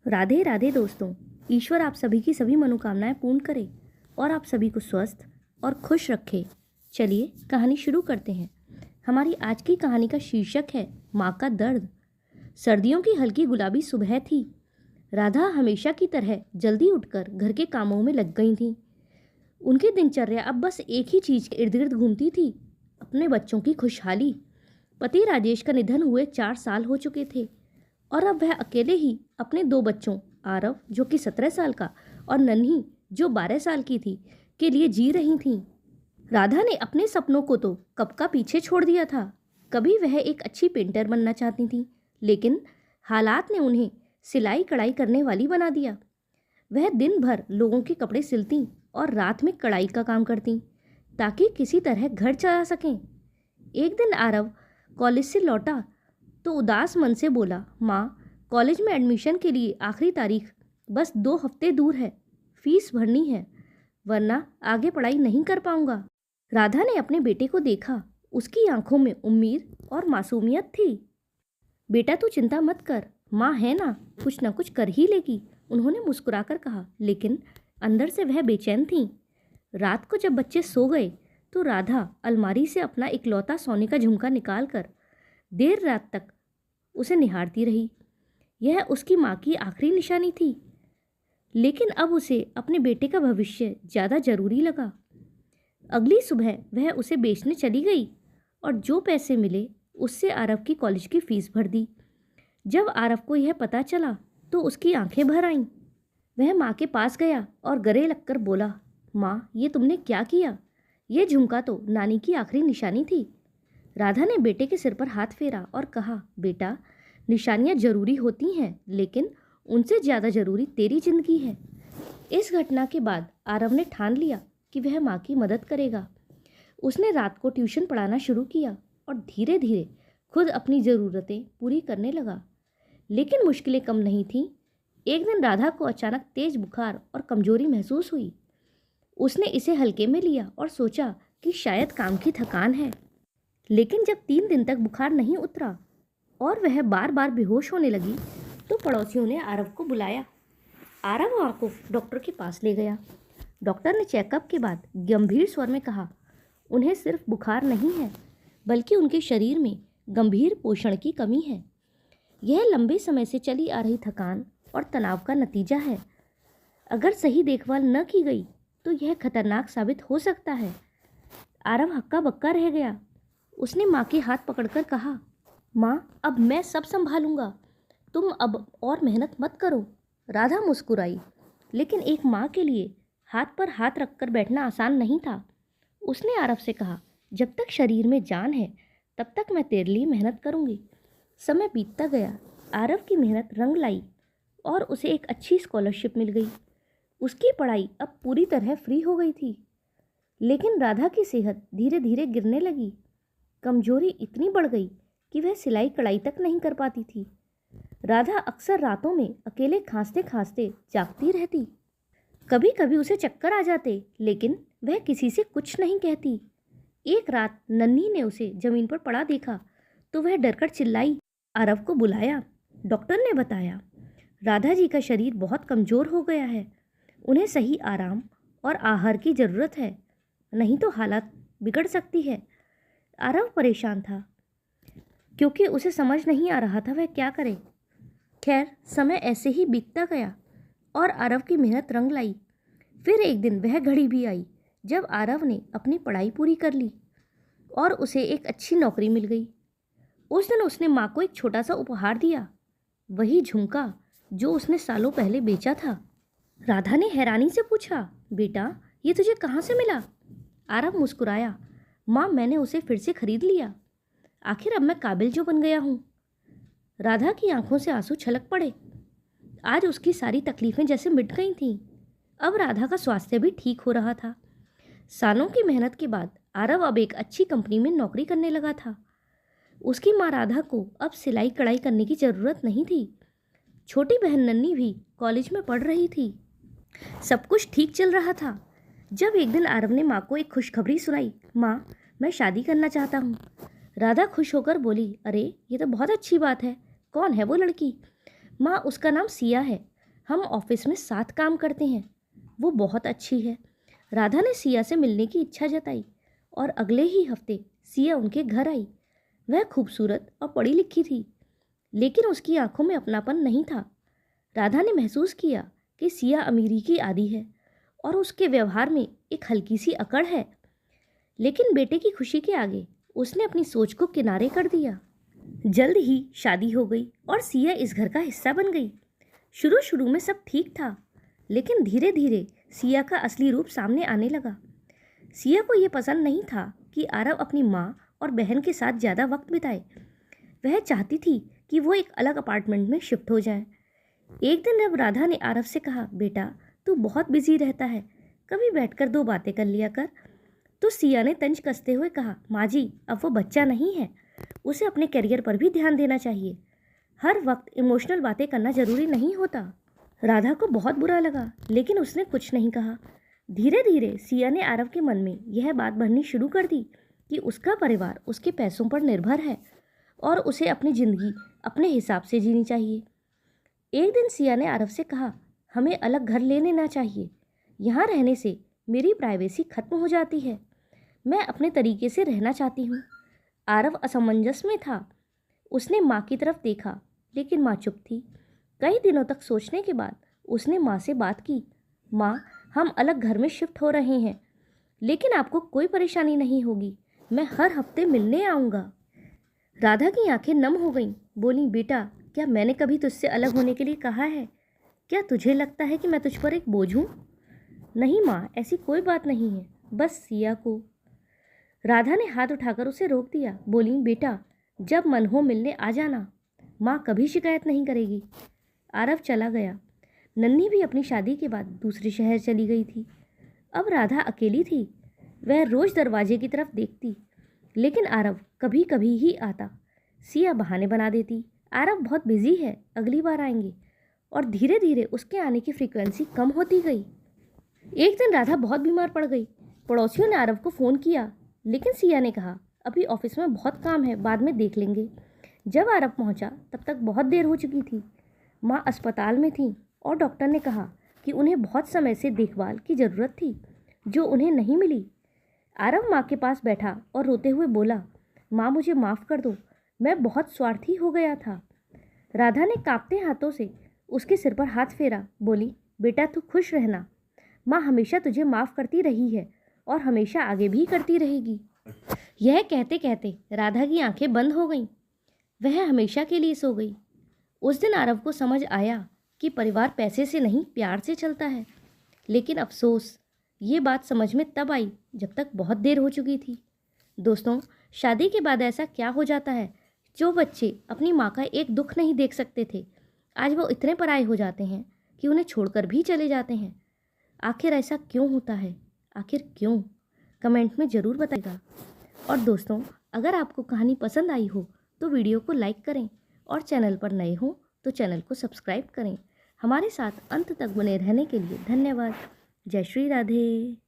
राधे राधे दोस्तों। ईश्वर आप सभी की सभी मनोकामनाएं पूर्ण करे और आप सभी को स्वस्थ और खुश रखे। चलिए कहानी शुरू करते हैं। हमारी आज की कहानी का शीर्षक है माँ का दर्द। सर्दियों की हल्की गुलाबी सुबह थी। राधा हमेशा की तरह जल्दी उठकर घर के कामों में लग गई थी। उनकी दिनचर्या अब बस एक ही चीज के इर्द गिर्द घूमती थी, अपने बच्चों की खुशहाली। पति राजेश का निधन हुए 4 साल हो चुके थे और अब वह अकेले ही अपने 2 बच्चों, आरव जो कि 17 साल का और नन्ही जो 12 साल की थी, के लिए जी रही थीं। राधा ने अपने सपनों को तो कब का पीछे छोड़ दिया था। कभी वह एक अच्छी पेंटर बनना चाहती थी, लेकिन हालात ने उन्हें सिलाई कढ़ाई करने वाली बना दिया। वह दिन भर लोगों के कपड़े सिलती और रात में कढ़ाई का काम करती ताकि किसी तरह घर चला सकें। एक दिन आरव कॉलेज से लौटा तो उदास मन से बोला, माँ, कॉलेज में एडमिशन के लिए आखिरी तारीख बस 2 हफ्ते दूर है। फीस भरनी है, वरना आगे पढ़ाई नहीं कर पाऊंगा। राधा ने अपने बेटे को देखा। उसकी आंखों में उम्मीद और मासूमियत थी। बेटा तू चिंता मत कर, माँ है ना, कुछ ना कुछ कर ही लेगी, उन्होंने मुस्कुराकर कहा। लेकिन अंदर से वह बेचैन थी। रात को जब बच्चे सो गए तो राधा अलमारी से अपना इकलौता सोने का झुमका निकालकर देर रात तक उसे निहारती रही। यह उसकी माँ की आखिरी निशानी थी, लेकिन अब उसे अपने बेटे का भविष्य ज़्यादा जरूरी लगा। अगली सुबह वह उसे बेचने चली गई और जो पैसे मिले उससे आरव की कॉलेज की फीस भर दी। जब आरव को यह पता चला तो उसकी आंखें भर आईं। वह माँ के पास गया और गले लगकर बोला, माँ, ये तुमने क्या किया? ये झुमका तो नानी की आखिरी निशानी थी। राधा ने बेटे के सिर पर हाथ फेरा और कहा, बेटा, निशानियां जरूरी होती हैं, लेकिन उनसे ज़्यादा जरूरी तेरी जिंदगी है। इस घटना के बाद आरव ने ठान लिया कि वह माँ की मदद करेगा। उसने रात को ट्यूशन पढ़ाना शुरू किया और धीरे धीरे खुद अपनी ज़रूरतें पूरी करने लगा। लेकिन मुश्किलें कम नहीं थीं। एक दिन राधा को अचानक तेज बुखार और कमजोरी महसूस हुई। उसने इसे हल्के में लिया और सोचा कि शायद काम की थकान है। लेकिन जब 3 दिन तक बुखार नहीं उतरा और वह बार बार बेहोश होने लगी तो पड़ोसियों ने आरव को बुलाया। आरव माँ को डॉक्टर के पास ले गया। डॉक्टर ने चेकअप के बाद गंभीर स्वर में कहा, उन्हें सिर्फ बुखार नहीं है, बल्कि उनके शरीर में गंभीर पोषण की कमी है। यह लंबे समय से चली आ रही थकान और तनाव का नतीजा है। अगर सही देखभाल न की गई तो यह खतरनाक साबित हो सकता है। आरव हक्का बक्का रह गया। उसने माँ के हाथ पकड़कर कहा, माँ, अब मैं सब संभालूंगा, तुम अब और मेहनत मत करो। राधा मुस्कुराई, लेकिन एक माँ के लिए हाथ पर हाथ रखकर बैठना आसान नहीं था। उसने आरव से कहा, जब तक शरीर में जान है तब तक मैं तेरे लिए मेहनत करूंगी। समय बीतता गया। आरव की मेहनत रंग लाई और उसे एक अच्छी स्कॉलरशिप मिल गई। उसकी पढ़ाई अब पूरी तरह फ्री हो गई थी। लेकिन राधा की सेहत धीरे धीरे गिरने लगी। कमजोरी इतनी बढ़ गई कि वह सिलाई कढ़ाई तक नहीं कर पाती थी। राधा अक्सर रातों में अकेले खांसते खांसते जागती रहती। कभी कभी उसे चक्कर आ जाते, लेकिन वह किसी से कुछ नहीं कहती। एक रात नन्ही ने उसे जमीन पर पड़ा देखा तो वह डरकर चिल्लाई। आरव को बुलाया। डॉक्टर ने बताया, राधा जी का शरीर बहुत कमज़ोर हो गया है, उन्हें सही आराम और आहार की ज़रूरत है, नहीं तो हालत बिगड़ सकती है। आरव परेशान था क्योंकि उसे समझ नहीं आ रहा था वह क्या करे। खैर, समय ऐसे ही बीतता गया और आरव की मेहनत रंग लाई। फिर एक दिन वह घड़ी भी आई जब आरव ने अपनी पढ़ाई पूरी कर ली और उसे एक अच्छी नौकरी मिल गई। उस दिन उसने माँ को एक छोटा सा उपहार दिया, वही झुमका जो उसने सालों पहले बेचा था। राधा ने हैरानी से पूछा, बेटा, ये तुझे कहाँ से मिला? आरव मुस्कुराया, माँ, मैंने उसे फिर से खरीद लिया। आखिर अब मैं काबिल जो बन गया हूँ। राधा की आंखों से आंसू छलक पड़े। आज उसकी सारी तकलीफें जैसे मिट गई थीं। अब राधा का स्वास्थ्य भी ठीक हो रहा था। सालों की मेहनत के बाद आरव अब एक अच्छी कंपनी में नौकरी करने लगा था। उसकी माँ राधा को अब सिलाई कढ़ाई करने की ज़रूरत नहीं थी। छोटी बहन नन्ही भी कॉलेज में पढ़ रही थी। सब कुछ ठीक चल रहा था जब एक दिन आरव ने माँ को एक खुशखबरी सुनाई। माँ, मैं शादी करना चाहता हूँ। राधा खुश होकर बोली, अरे, ये तो बहुत अच्छी बात है। कौन है वो लड़की? माँ, उसका नाम सिया है, हम ऑफिस में साथ काम करते हैं। वो बहुत अच्छी है। राधा ने सिया से मिलने की इच्छा जताई और अगले ही हफ्ते सिया उनके घर आई। वह खूबसूरत और पढ़ी लिखी थी, लेकिन उसकी आंखों में अपनापन नहीं था। राधा ने महसूस किया कि सिया अमीरी की आदी है और उसके व्यवहार में एक हल्की सी अकड़ है। लेकिन बेटे की खुशी के आगे उसने अपनी सोच को किनारे कर दिया। जल्द ही शादी हो गई और सिया इस घर का हिस्सा बन गई। शुरू शुरू में सब ठीक था, लेकिन धीरे धीरे सिया का असली रूप सामने आने लगा। सिया को ये पसंद नहीं था कि आरव अपनी माँ और बहन के साथ ज़्यादा वक्त बिताए। वह चाहती थी कि वो एक अलग अपार्टमेंट में शिफ्ट हो जाए। एक दिन जब राधा ने आरव से कहा, बेटा तू बहुत बिजी रहता है, कभी बैठकर 2 बातें कर लिया कर, तो सिया ने तंज कसते हुए कहा, माँ जी अब वो बच्चा नहीं है, उसे अपने करियर पर भी ध्यान देना चाहिए। हर वक्त इमोशनल बातें करना जरूरी नहीं होता। राधा को बहुत बुरा लगा, लेकिन उसने कुछ नहीं कहा। धीरे धीरे सिया ने आरव के मन में यह बात भरनी शुरू कर दी कि उसका परिवार उसके पैसों पर निर्भर है और उसे अपनी ज़िंदगी अपने हिसाब से जीनी चाहिए। एक दिन सिया ने आरव से कहा, हमें अलग घर ले लेना चाहिए। यहाँ रहने से मेरी प्राइवेसी खत्म हो जाती है। मैं अपने तरीके से रहना चाहती हूँ। आरव असमंजस में था। उसने माँ की तरफ देखा, लेकिन माँ चुप थी। कई दिनों तक सोचने के बाद उसने माँ से बात की। माँ, हम अलग घर में शिफ्ट हो रहे हैं, लेकिन आपको कोई परेशानी नहीं होगी। मैं हर हफ्ते मिलने आऊँगा। राधा की आंखें नम हो गईं। बोली, बेटा क्या मैंने कभी तुझसे अलग होने के लिए कहा है? क्या तुझे लगता है कि मैं तुझ पर एक बोझ हूँ? नहीं माँ, ऐसी कोई बात नहीं है, बस सिया को। राधा ने हाथ उठाकर उसे रोक दिया। बोली, बेटा जब मन हो मिलने आ जाना, माँ कभी शिकायत नहीं करेगी। आरव चला गया। नन्ही भी अपनी शादी के बाद दूसरे शहर चली गई थी। अब राधा अकेली थी। वह रोज़ दरवाजे की तरफ देखती, लेकिन आरव कभी कभी ही आता। सिया बहाने बना देती, आरव बहुत बिजी है, अगली बार आएंगे, और धीरे धीरे उसके आने की फ्रीक्वेंसी कम होती गई। एक दिन राधा बहुत बीमार पड़ गई। पड़ोसियों ने आरव को फ़ोन किया, लेकिन सिया ने कहा, अभी ऑफिस में बहुत काम है, बाद में देख लेंगे। जब आरव पहुंचा तब तक बहुत देर हो चुकी थी। माँ अस्पताल में थी और डॉक्टर ने कहा कि उन्हें बहुत समय से देखभाल की ज़रूरत थी, जो उन्हें नहीं मिली। आरव माँ के पास बैठा और रोते हुए बोला, माँ मुझे माफ़ कर दो, मैं बहुत स्वार्थी हो गया था। राधा ने कांपते हाथों से उसके सिर पर हाथ फेरा। बोली, बेटा तू खुश रहना, माँ हमेशा तुझे माफ़ करती रही है और हमेशा आगे भी करती रहेगी। यह कहते कहते राधा की आंखें बंद हो गईं। वह हमेशा के लिए सो गई। उस दिन आरव को समझ आया कि परिवार पैसे से नहीं, प्यार से चलता है। लेकिन अफसोस, ये बात समझ में तब आई जब तक बहुत देर हो चुकी थी। दोस्तों, शादी के बाद ऐसा क्या हो जाता है? जो बच्चे अपनी माँ का एक दुख नहीं देख सकते थे, आज वो इतने पराये हो जाते हैं कि उन्हें छोड़कर भी चले जाते हैं। आखिर ऐसा क्यों होता है? आखिर क्यों? कमेंट में ज़रूर बताइएगा। और दोस्तों, अगर आपको कहानी पसंद आई हो तो वीडियो को लाइक करें और चैनल पर नए हो तो चैनल को सब्सक्राइब करें। हमारे साथ अंत तक बने रहने के लिए धन्यवाद। जय श्री राधे।